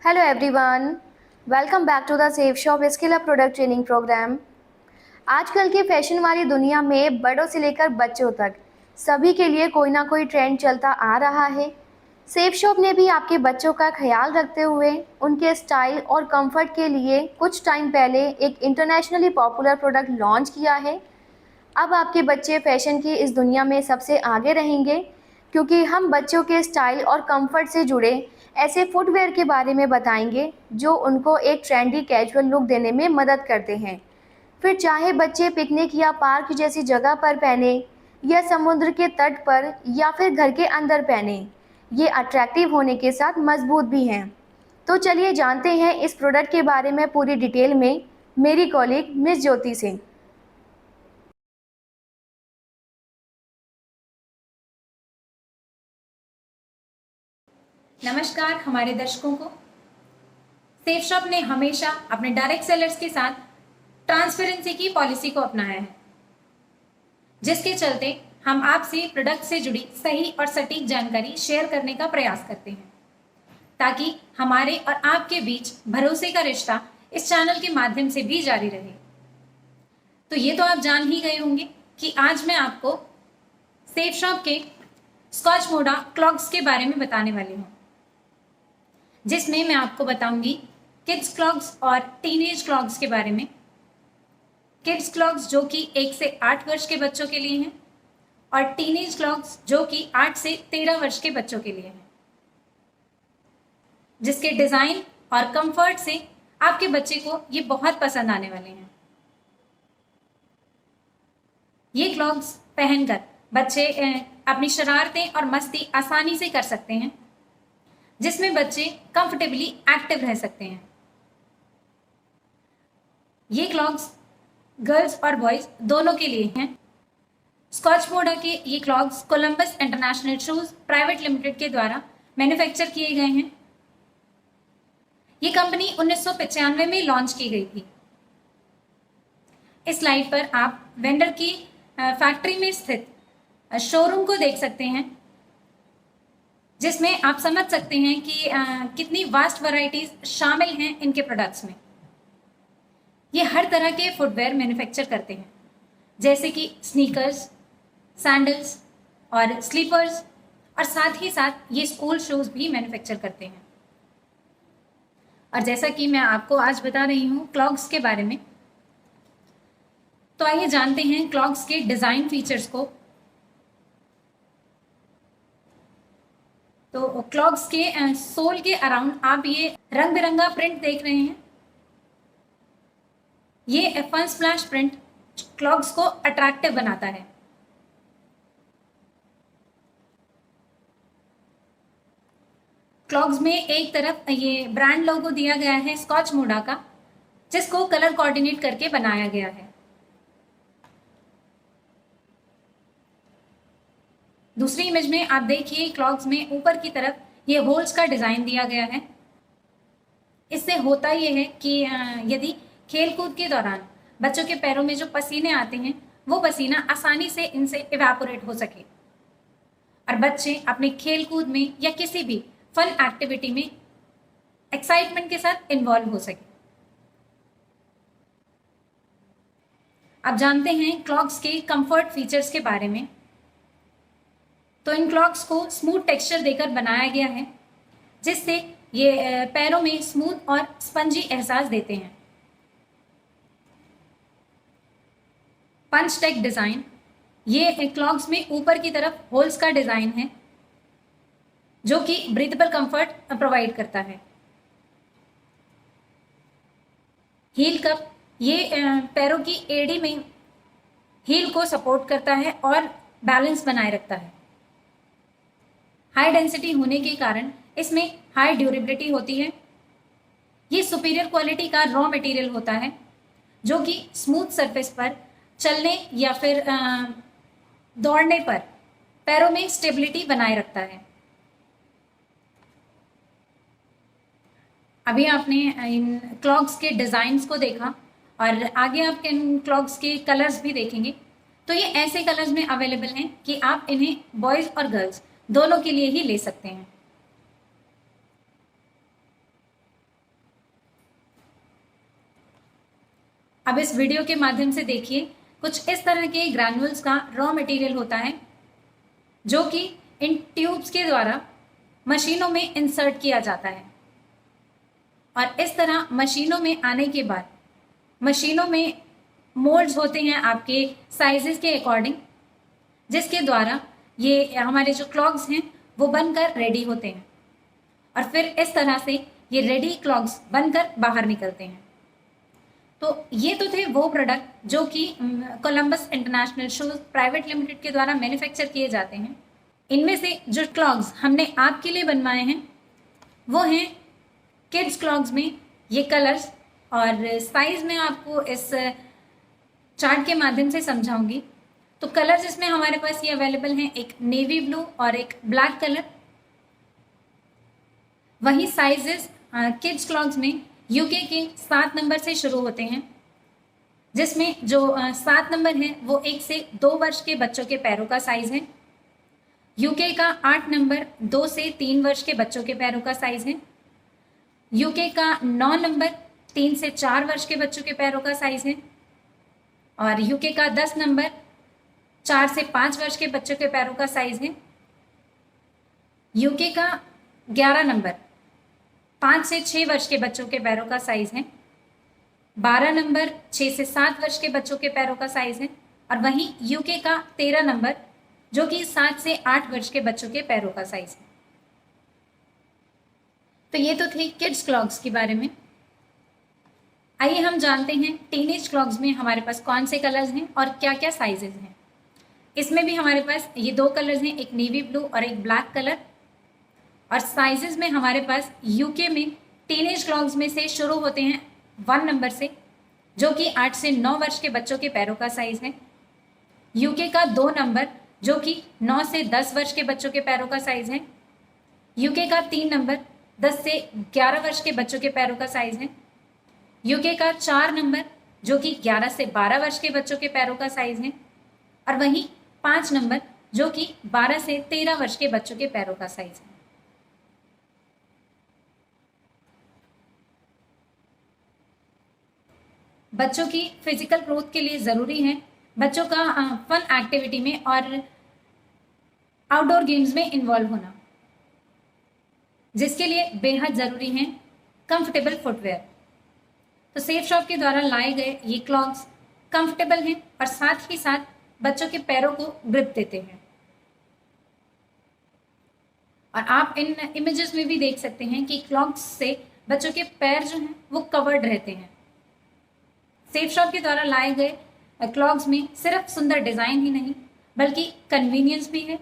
Hello everyone, welcome back to the Safe Shop Skill Up Product Training Program। आजकल की fashion वाली दुनिया में बड़ों से लेकर बच्चों तक सभी के लिए कोई ना कोई ट्रेंड चलता आ रहा है। सेफ शॉप ने भी आपके बच्चों का ख्याल रखते हुए उनके स्टाइल और कंफर्ट के लिए कुछ टाइम पहले एक इंटरनेशनली पॉपुलर प्रोडक्ट लॉन्च किया है। अब आपके बच्चे फैशन की इस दुनिया में सबसे आगे रहेंगे क्योंकि हम बच्चों के स्टाइल और कंफर्ट से जुड़े ऐसे फुटवेयर के बारे में बताएंगे जो उनको एक ट्रेंडी कैजुअल लुक देने में मदद करते हैं। फिर चाहे बच्चे पिकनिक या पार्क जैसी जगह पर पहने या समुद्र के तट पर या फिर घर के अंदर पहने, ये अट्रैक्टिव होने के साथ मजबूत भी हैं। तो चलिए जानते हैं इस प्रोडक्ट के बारे में पूरी डिटेल में मेरी कॉलीग मिस ज्योति से। नमस्कार हमारे दर्शकों को। सेफ शॉप ने हमेशा अपने डायरेक्ट सेलर्स के साथ ट्रांसपेरेंसी की पॉलिसी को अपनाया है, जिसके चलते हम आपसे प्रोडक्ट से जुड़ी सही और सटीक जानकारी शेयर करने का प्रयास करते हैं ताकि हमारे और आपके बीच भरोसे का रिश्ता इस चैनल के माध्यम से भी जारी रहे। तो ये तो आप जान ही गए होंगे कि आज मैं आपको सेफ शॉप के स्कॉच मोडा क्लॉग्स के बारे में बताने वाली हूँ, जिसमें मैं आपको बताऊंगी किड्स क्लॉग्स और टीनेज क्लॉग्स के बारे में। किड्स क्लॉग्स जो कि 1 से 8 वर्ष के बच्चों के लिए हैं और टीनेज क्लॉग्स जो कि 8 से 13 वर्ष के बच्चों के लिए हैं, जिसके डिज़ाइन और कंफर्ट से आपके बच्चे को ये बहुत पसंद आने वाले हैं। ये क्लॉग्स पहनकर बच्चे अपनी शरारतें और मस्ती आसानी से कर सकते हैं, जिसमें बच्चे कंफर्टेबली एक्टिव रह सकते हैं। ये क्लॉग्स गर्ल्स और बॉयज दोनों के लिए हैं। स्कॉच मोडा के ये clogs Columbus international shoes private limited के द्वारा मैन्युफैक्चर किए गए हैं। ये कंपनी 1995 में लॉन्च की गई थी। इस स्लाइड पर आप वेंडर की फैक्ट्री में स्थित शोरूम को देख सकते हैं, जिसमें आप समझ सकते हैं कि कितनी वास्ट वैरायटीज शामिल हैं इनके प्रोडक्ट्स में। ये हर तरह के फुटवेयर मैन्युफैक्चर करते हैं, जैसे कि स्नीकर्स, सैंडल्स और स्लीपर्स, और साथ ही साथ ये स्कूल शूज भी मैन्युफैक्चर करते हैं। और जैसा कि मैं आपको आज बता रही हूँ क्लॉग्स के बारे में, तो आइए जानते हैं क्लॉग्स के डिज़ाइन फीचर्स को। तो क्लॉग्स के सोल के अराउंड आप ये रंग बिरंगा प्रिंट देख रहे हैं। ये F1 स्प्लैश प्रिंट क्लॉग्स को अट्रैक्टिव बनाता है। क्लॉग्स में एक तरफ ये ब्रांड लोगो दिया गया है स्कॉच मोडा का, जिसको कलर कोऑर्डिनेट करके बनाया गया है। दूसरी इमेज में आप देखिए क्लॉग्स में ऊपर की तरफ ये होल्स का डिज़ाइन दिया गया है। इससे होता ये है कि यदि खेलकूद के दौरान बच्चों के पैरों में जो पसीने आते हैं, वो पसीना आसानी से इनसे इवेपोरेट हो सके और बच्चे अपने खेलकूद में या किसी भी फन एक्टिविटी में एक्साइटमेंट के साथ इन्वॉल्व हो सके। अब जानते हैं क्लॉग्स के कंफर्ट फीचर्स के बारे में। तो इन क्लॉग्स को स्मूथ टेक्सचर देकर बनाया गया है, जिससे ये पैरों में स्मूथ और स्पंजी एहसास देते हैं। पंच टेक डिज़ाइन, ये क्लॉग्स में ऊपर की तरफ होल्स का डिज़ाइन है, जो कि ब्रीथेबल कंफर्ट प्रोवाइड करता है। हील कप, ये पैरों की एड़ी में हील को सपोर्ट करता है और बैलेंस बनाए रखता है। हाई डेंसिटी होने के कारण इसमें हाई ड्यूरेबिलिटी होती है। ये सुपीरियर क्वालिटी का रॉ मटेरियल होता है, जो कि स्मूथ सरफेस पर चलने या फिर दौड़ने पर पैरों में स्टेबिलिटी बनाए रखता है। अभी आपने इन क्लॉग्स के डिज़ाइंस को देखा और आगे आप इन क्लॉग्स के कलर्स भी देखेंगे। तो ये ऐसे कलर्स में अवेलेबल हैं कि आप इन्हें बॉयज़ और गर्ल्स दोनों के लिए ही ले सकते हैं। अब इस वीडियो के माध्यम से देखिए, कुछ इस तरह के ग्रैन्यूल्स का रॉ मटेरियल होता है जो कि इन ट्यूब्स के द्वारा मशीनों में इंसर्ट किया जाता है। और इस तरह मशीनों में आने के बाद मशीनों में मोल्ड्स होते हैं आपके साइजेस के अकॉर्डिंग, जिसके द्वारा ये हमारे जो क्लॉक्स हैं वो बनकर रेडी होते हैं और फिर इस तरह से ये रेडी क्लॉक्स बनकर बाहर निकलते हैं। तो ये तो थे वो प्रोडक्ट जो कि Columbus international shoes private limited के द्वारा मैन्युफैक्चर किए जाते हैं। इनमें से जो क्लॉक्स हमने आपके लिए बनवाए हैं वो हैं किड्स क्लॉक्स में ये कलर्स, और साइज में आपको इस चार्ट के माध्यम से समझाऊंगी। तो कलर्स इसमें हमारे पास ये अवेलेबल हैं, एक नेवी ब्लू और एक ब्लैक कलर। वही साइजेस किड्स क्लॉक्स में यूके के 7 नंबर से शुरू होते हैं, जिसमें जो 7 नंबर है वो 1 से 2 वर्ष के बच्चों के पैरों का साइज है। यूके का 8 नंबर 2 से 3 वर्ष के बच्चों के पैरों का साइज है। यूके का 9 नंबर 3 से 4 वर्ष के बच्चों के पैरों का साइज है। और यूके का 10 नंबर 4 से 5 वर्ष के बच्चों के पैरों का साइज है। यूके का 11 नंबर 5 से 6 वर्ष के बच्चों के पैरों का साइज है। 12 नंबर 6 से 7 वर्ष के बच्चों के पैरों का साइज है। और वहीं यूके का 13 नंबर जो कि 7 से 8 वर्ष के बच्चों के पैरों का साइज है। तो ये तो थे किड्स क्लॉक्स के बारे में। आइए हम जानते हैं टीनेज क्लॉक्स में हमारे पास कौन से कलर्स हैं और क्या क्या साइजेस हैं। इसमें भी हमारे पास ये 2 कलर्स हैं, एक नेवी ब्लू और एक ब्लैक कलर। और साइजेस में हमारे पास यूके में टीनेज क्लॉक्स में से शुरू होते हैं 1 नंबर से, जो कि 8 से 9 वर्ष के बच्चों के पैरों का साइज है। यूके का 2 नंबर जो कि 9 से 10 वर्ष के बच्चों के पैरों का साइज है। यूके का 3 नंबर 10 से 11 वर्ष के बच्चों के पैरों का साइज है। यूके का 4 नंबर जो कि 11 से 12 वर्ष के बच्चों के पैरों का साइज है। और वहीं 5 नंबर जो कि 12 से 13 वर्ष के बच्चों के पैरों का साइज है। बच्चों की फिजिकल ग्रोथ के लिए ज़रूरी है बच्चों का फन एक्टिविटी में और आउटडोर गेम्स में इन्वॉल्व होना, जिसके लिए बेहद ज़रूरी है कंफर्टेबल फुटवेयर। तो सेफ शॉप के द्वारा लाए गए ये क्लॉक्स कंफर्टेबल हैं और साथ ही साथ बच्चों के पैरों को ग्रिप देते हैं। और आप इन इमेजेस में भी देख सकते हैं कि क्लॉक्स से बच्चों के पैर जो हैं वो कवर्ड रहते हैं। सेफ शॉप के द्वारा लाए गए क्लॉक्स में सिर्फ सुंदर डिज़ाइन ही नहीं बल्कि कन्वीनियंस भी है।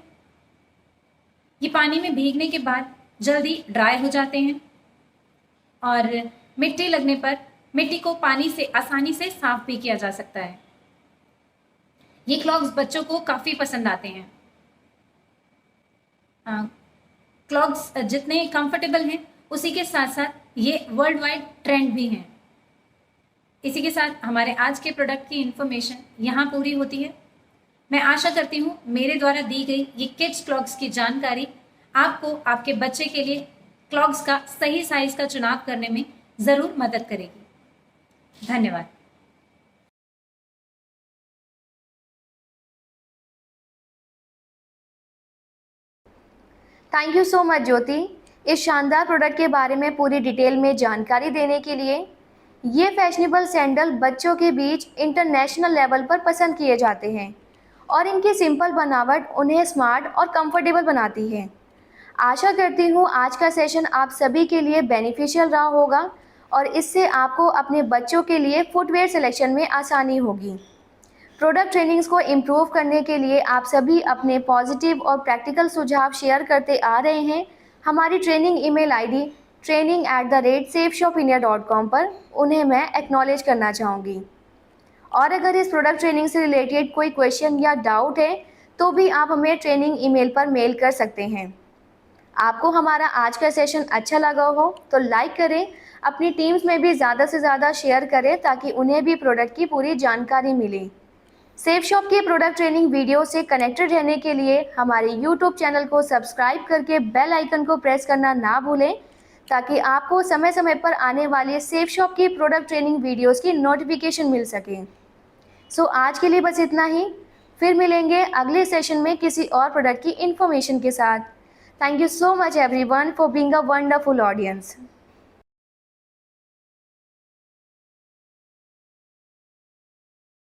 ये पानी में भीगने के बाद जल्दी ड्राई हो जाते हैं और मिट्टी लगने पर मिट्टी को पानी से आसानी से साफ भी किया जा सकता है। ये क्लॉक्स बच्चों को काफ़ी पसंद आते हैं। क्लॉक्स जितने कंफर्टेबल हैं उसी के साथ साथ ये वर्ल्ड वाइड ट्रेंड भी हैं। इसी के साथ हमारे आज के प्रोडक्ट की इन्फॉर्मेशन यहाँ पूरी होती है। मैं आशा करती हूँ मेरे द्वारा दी गई ये किड्स क्लॉक्स की जानकारी आपको आपके बच्चे के लिए क्लॉक्स का सही साइज का चुनाव करने में ज़रूर मदद करेगी। धन्यवाद। थैंक यू सो मच ज्योति, इस शानदार प्रोडक्ट के बारे में पूरी डिटेल में जानकारी देने के लिए। ये फैशनेबल सैंडल बच्चों के बीच इंटरनेशनल लेवल पर पसंद किए जाते हैं और इनकी सिंपल बनावट उन्हें स्मार्ट और कंफर्टेबल बनाती है। आशा करती हूँ आज का सेशन आप सभी के लिए बेनिफिशियल रहा होगा और इससे आपको अपने बच्चों के लिए फुटवेयर सिलेक्शन में आसानी होगी। प्रोडक्ट ट्रेनिंग्स को इम्प्रूव करने के लिए आप सभी अपने पॉजिटिव और प्रैक्टिकल सुझाव शेयर करते आ रहे हैं। हमारी ट्रेनिंग ईमेल आईडी training@safeshopindia.com पर उन्हें मैं एक्नॉलेज करना चाहूँगी। और अगर इस प्रोडक्ट ट्रेनिंग से रिलेटेड कोई क्वेश्चन या डाउट है तो भी आप हमें ट्रेनिंग ईमेल पर मेल कर सकते हैं। आपको हमारा आज का सेशन अच्छा लगा हो तो लाइक करें, अपनी टीम्स में भी ज़्यादा से ज़्यादा शेयर करें ताकि उन्हें भी प्रोडक्ट की पूरी जानकारी मिले। सेफ शॉप के प्रोडक्ट ट्रेनिंग वीडियो से कनेक्टेड रहने के लिए हमारे YouTube चैनल को सब्सक्राइब करके बेल आइकन को प्रेस करना ना भूलें ताकि आपको समय समय पर आने वाले सेफ शॉप की प्रोडक्ट ट्रेनिंग वीडियोस की नोटिफिकेशन मिल सके। सो आज के लिए बस इतना ही। फिर मिलेंगे अगले सेशन में किसी और प्रोडक्ट की इन्फॉर्मेशन के साथ। Thank you so much everyone for being a wonderful audience.